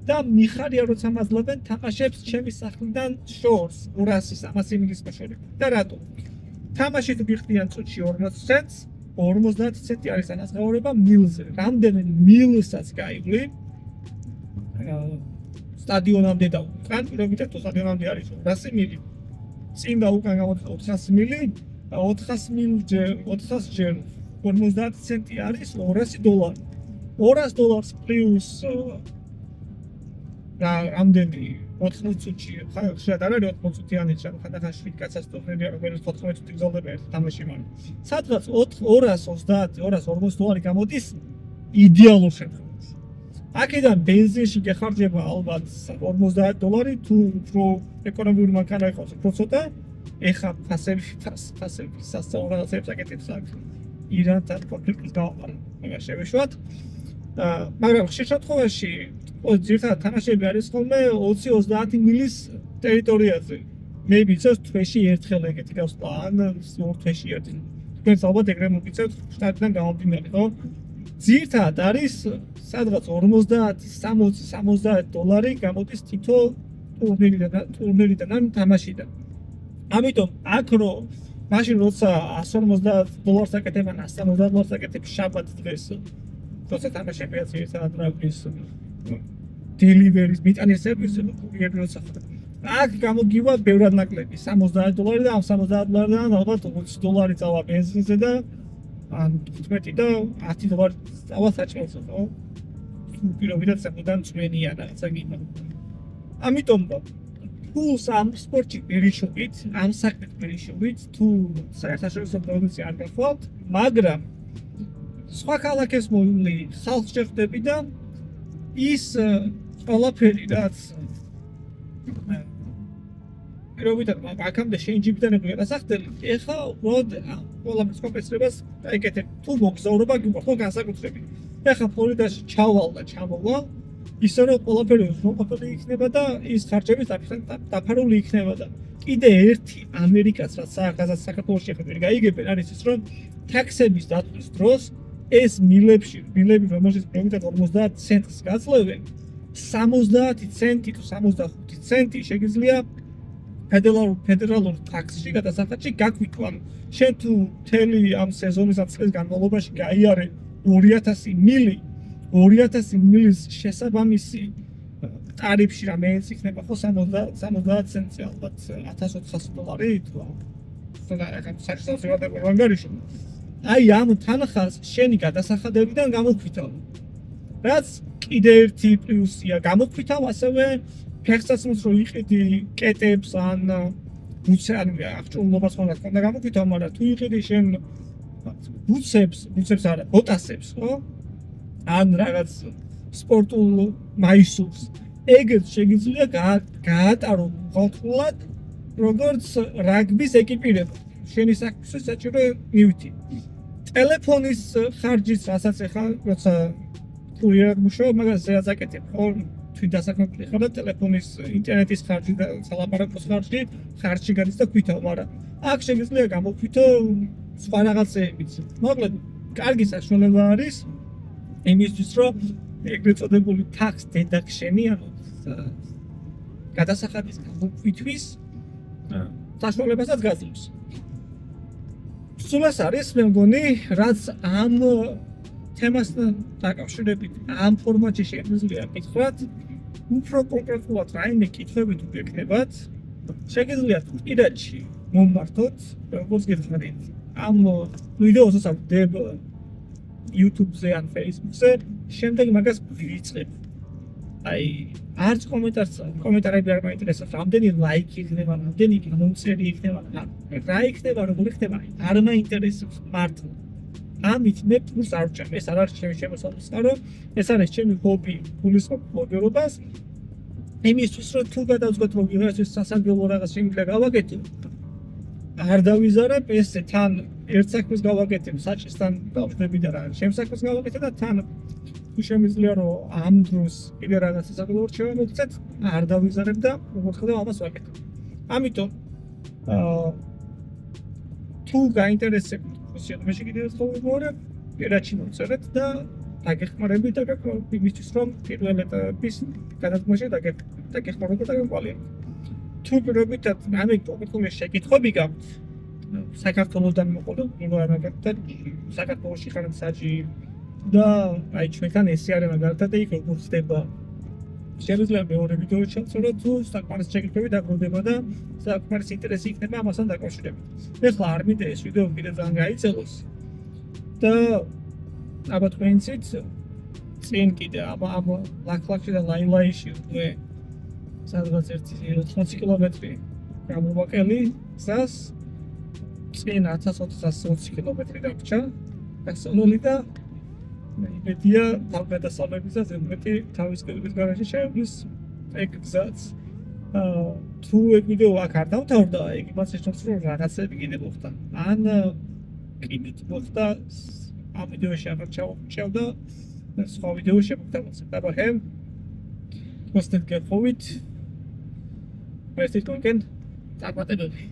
A: და მიხარია როცა მაძლევენ თამაშებს ჩემი სახლიდან შორს 200-300 მილის მოშორებით. და რატო? თამაში თუ მიხდიან წუთში 40 ცენტს, 50 ცენტი არის ანაზღაურება მილზე. რამდენი მილსაც გაივლი? სტადიონამდე და უკან, პირობითად თუ სტადიონამდე არის 200 მილი. წინ და უკან გამოდის 400 მილი, 400 მილჯერ 50 ცენტი არის $200. $200 პლუს და ამდენი 80 წუთში, ხშირად არ არის 80 წუთიანი, ხანდახან 7 კაცას ტურნირია, რომელიც 14 წუთი გრძელდება ერთ თამაში მაგრამ. სადღაც $240 გამოდის იდეალურ შემთხვევაში. აქედან ბენზინში გეხარჯება ალბათ $50 თუ უფრო ეკონომიური მანქანა იყოს, უფრო ცოტა. ეხა ფასები სასწაულ რაღაცებს აკეთებს აქ. ირანთან კონფლიქტის გამო მაგას შევეშვათ. მაგრამ ხშირ შემთხვევაში ძირითადად თამაშები არის ხოლმე 20-30 მილის ტერიტორიაზე. მე ვიცით თვეში ერთხელ ეგეთი გავსვლა, ან ორ თვეში ერთი. თქვენს ალბათ ეგრე მოგიწევთ შტატიდან გამომდინარე, ხო? ძირითადად არის სადღაც 50-60 $60 გამოდის თითო ტურნირიდან ან თამაშიდან. ამიტომ აქ რო მაშინ როცა $150 აკეთებ ან $170 აკეთებ შაბათ დღეს, როცა თამაშებია ძირითადად რაგბის დელივერის მიტანის სერვისი კურიერი როცა ხდება. აქ გამოგივა ბევრად ნაკლები, $60 და ამ $60-დან ალბათ $20 წავა ბენზინზე და ან 15 და $10 წავა საჭმელზე, ხო? პირობითად საკუთარ წვენია რაღაცა გინდა. ამიტომ ფულს ამ სპორტში ვერიშობით, ამ საქმით ვერიშობით, თუ საერთაშორისო პროდუქცია არ გახლავთ, მაგრამ სხვა ქალაქებს მოვლი ხალხს შეხვდები და ის ყველაფერი რაც პირობითად აქამდე შეინჯიბიდან იყო გადასახდელი. ეხლა უბრალოდ ყველაფერს კომპენსირებას დაიკეთებ. თუ მოგზაურობა გიყო ხო განსაკუთრებით. ეხლა ფლორიდაში ჩავალ და ჩამოვალ, ისე რომ ყველაფერი უზრუნველყოფილი იქნება და ის ხარჯები დაფარული იქნება და კიდე ერთი ამერიკას რაც საქართველოში ხდება გაიგებენ არის ის რომ ტაქსების დატვირთვის დროს ეს მილები რომელშიც პრომიტად 50 ცენტს გაძლევენ 70 ცენტი თუ 65 ცენტი შეგიძლია ფედერალურ ტაქსში გადასახადში გაგვიყვან. შენ თუ მთელი ამ სეზონის ამ წლის განმავლობაში გაიარე 2000 მილი 2000 მილის შესაბამისი ტარიფში რამეც იქნება ხო 70 ცენტი ალბათ $1400 თუ ახლა საჭიროა ვანგარიში. აი ამ თანხას შენი გადასახადებიდან გამოგვითავ. რაც კიდე ერთი პლუსია გამოგვითავ ასევე ფეხსაცმელს რო იყიდი კეტებს ან აღჭურვილობას ხონდა გამოგვითავ, მაგრამ თუ იყიდი შენ ბუცებს არა, ბოტასებს, ხო? ან რაღაც სპორტულ მაისურს, ეგრეთ შეგიძლია გაატარო კონტროლად როგორც რაგბის ეკიპირება. შენი საქმისთვის საჭირო მივითი. ტელეფონის ხარჯის რასაც ახლა როცა კურიერად მუშაობ, მაგას ზეაც აკეთებ, ხო? თვით დასაქმებული ხარ და ტელეფონის ინტერნეტის ხარჯი და სალაპარაკოს ხარჯი გადის და ქვითავ, მაგრამ აქ შეგიძლია გამოგვითო სხვა რაღაცეებიც. მოკლედ, კარგი საშუალება არის იმისთვის, რომ ეგრეთ წოდებული tax deduction-ი, ანუ გადასახადის გამოგვითვის საშუალებასაც გაძლევს. სულ ეს არის, მე მგონი, რაც ამ თემასთან დაკავშირებით ამ ფორმატში შეგვიძლია კითხვათ, უფრო კონკრეტულად რაიმე კითხვები თუ გექნებათ, შეგიძლიათ პირადში მომმართოთ, როგორც გითხარით. ამ ვიდეოსაც ვდებ YouTube-ზე ან Facebook-ზე, შემდეგ მაგას ვიწყებ. აი, არც კომენტარები არ მაინტერესებს, რამდენი ლაიქი იქნება, რამდენი გამომწერი იქნება, რა იქნება, როგორი იქნება, არ მაინტერესებს მართლა. ამით მე ფულს არ ვჭამ, ეს არ არის ჩემი შემოსავლისკარო, ეს არის ჩემი ჰობი, გულისხმობ ბლოგერობას. იმისთვის რომ თუ გადავწყვეტ რომ ვიღაცის სასარგებლო რაღაც შემიძლია გავაკეთო, არ დავიზარებ ესე თან ერთ საქმეს გავაკეთებ, საჭისთან დავხდები და რა ჩემს საქმეს გავაკეთე და თან თუ შემიძლია რომ ამ დროს კიდე რაღაც სასარგებლო რჩევა მოგცეთ, არ დავიზარებ და როგორც ხდება ამას ვაკეთებ. ამიტომ თუ გაინტერესებთ შეგვეში კიდევ ერთხელ ვიმეორებ, პირადში მომწერეთ და დაგეხმარებით და იმისთვის რომ პირველ ეტაპის გადადგმაში დაგეხმაროთ და გავყვალიათ. თუ პირობითად რამე კონკრეტული შეკითხვები გაქვთ საქართველოსთან მოყოლებით და საქართველოში ხარ საჭი და აი ჩვენთან ესე არის მაგალითად იქ როგორ ხდება შეიძლება მეორე ვიდეო ჩავწეროთ თუ საკმარისი შეკითხვები დაგროვდება და საკმარისი ინტერესი იქნება ამასთან დაკავშირებით. ეხლა არ მინდა ეს ვიდეო კიდევ ძალიან გაიწელოს და ალბათ თქვენიცით წინ კიდე ამ ლაქლაქში და ლაილაიში უკვე სადღაც 80 კილომეტრი გამოვაკელი გზას წინ 1420 კილომეტრი დაგჭა დასავლელი და იმედია თავგადასავლებისა ზემოთი თავის კილომეტრის გარშე შეევლის ეგ გზაც თუ ეგ ვიდეო აქ არ დავთავრდა ეგ იმას ეშთოს რომ რაღაცები კიდე მოხდა ან კიდე მოხდა ამ ვიდეოში აღარ ჩავდა სხვა ვიდეოში მოგთავაზებ დაბახემ მოსტეთ გეხოვით მერტით კონკენ დაგმატებები